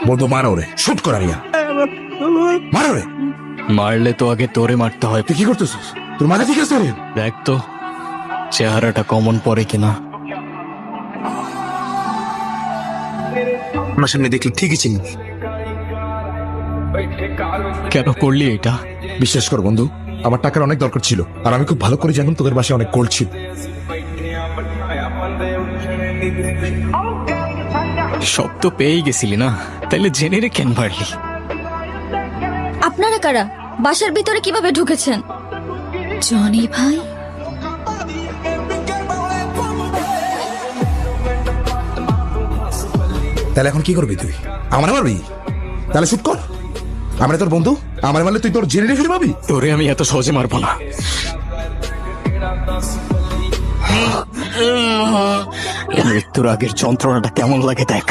বন্ধু মারো রে, শুট করা রিয়া, মারো রে। মারলে তো আগে তোরে মারতে হয়। তুই কি করতেছিস? তোর মাথা ঠিক আছে রে? দেখ তো চেহারাটা কমন পড়ে কিনা। আমার সামনে দেখলে ঠিকই চিনি। কেন করলি এটা? বিশ্বাস কর বন্ধু, আমার টাকার অনেক দরকার ছিল, আর আমি খুব ভালো করে জানতাম তোদের বাসায় অনেক গোল্ড ছিল। সব তো পেয়েই গেছিলি না, তাইলে জেনে রে কেন মারলি? আপনারা কারা? বাসার ভিতরে কিভাবে ঢুকেছেন? জনি ভাই, তাহলে এখন কি করবি তুই? আমার মারবি? তাহলে শুট কর। আমরা তোর বন্ধু, আমার মারলে তুই তোর জেনে ফিরে পাবি। তোরে আমি এত সহজে মারবো না। মৃত্যুর আগের যন্ত্রণাটা কেমন লাগে দেখ।